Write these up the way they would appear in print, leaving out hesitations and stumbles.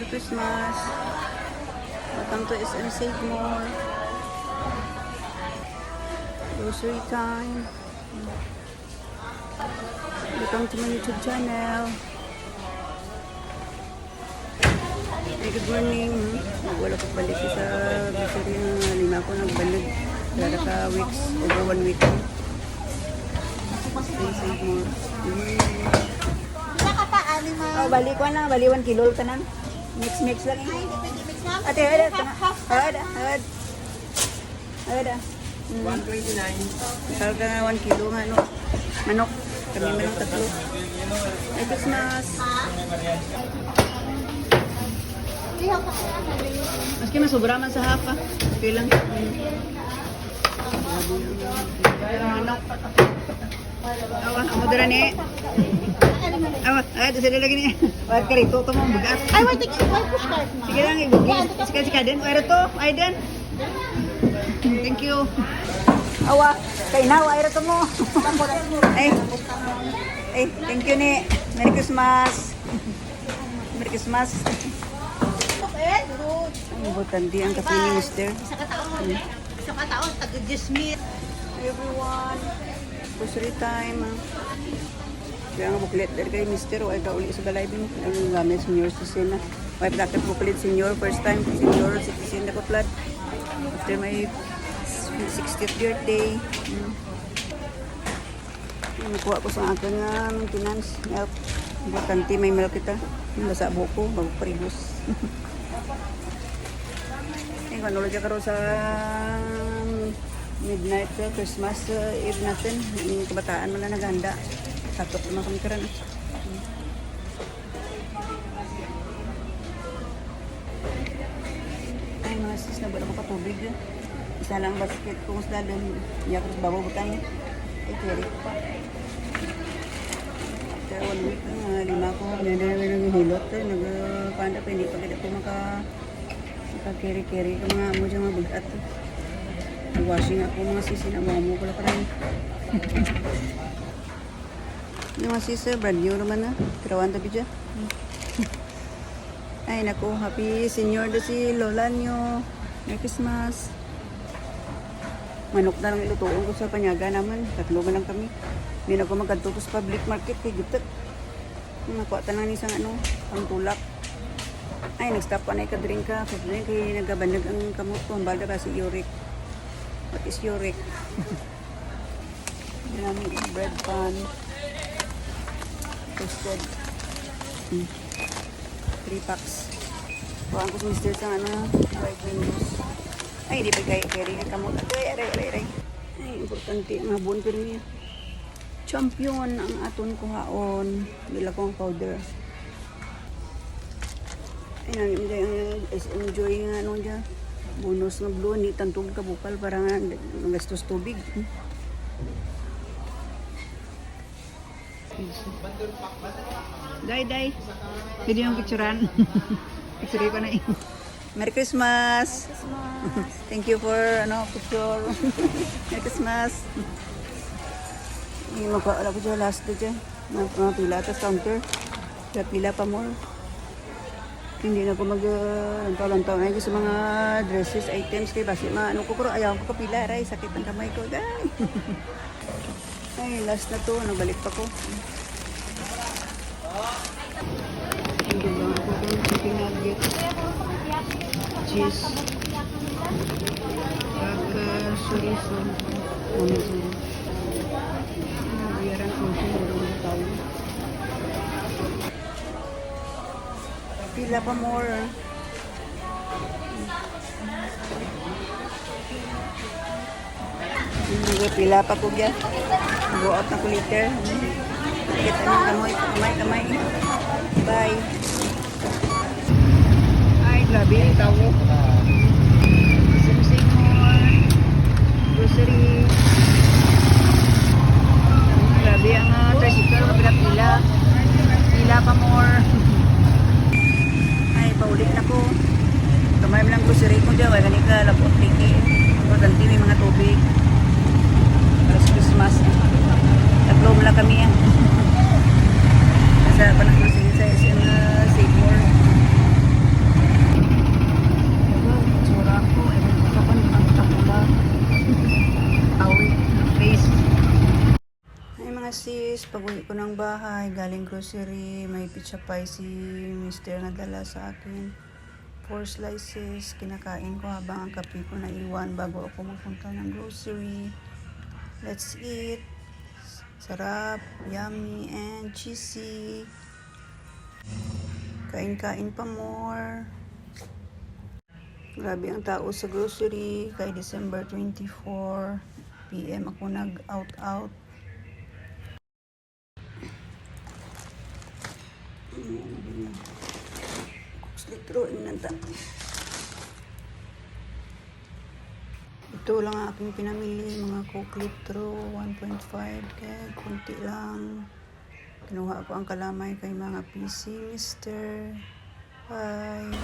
Merry Christmas. Welcome to SM Save More. Grocery time. Welcome to my YouTube channel. Hey, good morning. Wala ko balik sa grocery ng lima ko nagbalik. Wala ka weeks, over 1 week. Stay safe more. Oh, bali ko na, bali 1 kilo tanan. Mix lang eh. Ate, ada. Ada. 129. Sal ka nga 1 kilo nga ano. Manok. Kami manok tatlo. Merry Christmas. Maski masobra man sa hapa. Okay lang. Manok. Awa, amo dira ni. Awa, ito sila lagi ni. Wala ka rito, ito mong bugas. Ay, wait, push card na. Sige lang, ibugin. Sika din. Wala to, Aiden. Thank you. Awa, kainaw, ay rito mo. Ay, thank you ni. Merry Christmas. Merry Christmas. Ang importante ang kape ni Mister. Isa ka taon, taga-dismit. Everyone, grocery time. Kaya nga buklit dari kay Mister o ay kauli sa balay din. Ang gamit senior citizen na. May dapat buklit senior, first time senior citizen na kutlat. After my 60th birthday. Nakuha ko sa akin nga maintenance, milk. Importante may milk kita. Basa buko, bago paribos. Ay, kung ano ka rin sa midnight Christmas Eve natin. Yung kabataan mo na naghanda. Sakot naman kami karan. Ay, mga sis na ba na makatubig. Isa lang basket kung sila doon. Iyak ko sa babaw butang. Ay, carry ko pa. After 1 week, 5 ko. Hindi na naghihilot. Nagpanda pa, hindi pa kita po maka-carry-carry. Kung mga mo dyan mga bugat. Washing ako mga sisi na mo ko lang pa rin. Yung mga sisi, brand new naman na. Kirawan tabi dyan. Ay naku, happy senior na si Lola nyo. Merry Christmas. Manok na lang ilutuon ko sa panyaga naman. Tatlo man lang kami. Hindi na ko magkanto sa public market kay gitat. Nakuha lang isang ano, ang tulak. Ay, nag-stop pa na ikadrink ka. Kaya nagabanag ang kamot ko. Ang balda kasi uric. What is uric? Yan, bread pan. Toasted. 3 packs. Kuhaan ko si Mr. sa ano, white windows. Ay, di ba kaya carry na kamot. Aray. Ay, importante. Mabun pero niya. Champion ang aton kuhaon. Bila ko ang powder. Ay, enjoy nga ano dyan. Bonus nga blue, ni tantog ka bukal para nga nagastos tubig. Day. Pwede yung picturean. Picture ko na eh. Merry Christmas! Thank you for picture. Merry Christmas! Magpapala ko dyan last day dyan. Mga pila at counter. Kaya pila pa more. Hindi na ako mag-lantaw na sa mga dresses, items. Kaya basi ano ko pero ayaw ko kapila. Aray, sakit ang kamay ko. Ay, last na to. Nagbalik pa ko. Hindi lang ako kung chicken nugget. Cheese. Pag-suriso. Ano ito? Biyaran ko siya. Marunong tayo. Pila pa more. Pila pa ko dyan. Go out na ko later. Kita niyo kamay. Bye. Ay, grabe. Tawo. Sing more. Grocery. Grabe ang tricycle. Pila. Pila pa more. Paulit na ko. Kamay mo lang grocery ko dyan. Wala ka lapot tiki. Importante may mga tubig. Para sa Christmas. Tatlo mo lang kami yan. Sa panang grocery sa SM Save More. galing bahay, galing grocery, may pizza pie si Mr. na dala sa akin. 4 slices, kinakain ko habang ang kape ko na iwan bago ako magpunta ng grocery. Let's eat. Sarap, yummy, and cheesy. Kain-kain pa more. Grabe ang tao sa grocery. Kay December 24 PM ako nag-out. Litruin na ta. Ito lang ang aking pinamili, mga Coke Litro, 1.5, kaya kunti lang. Kinuha ko ang kalamay kay mga PC, Mr. Bye.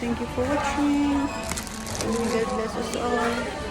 Thank you for watching. God bless us all.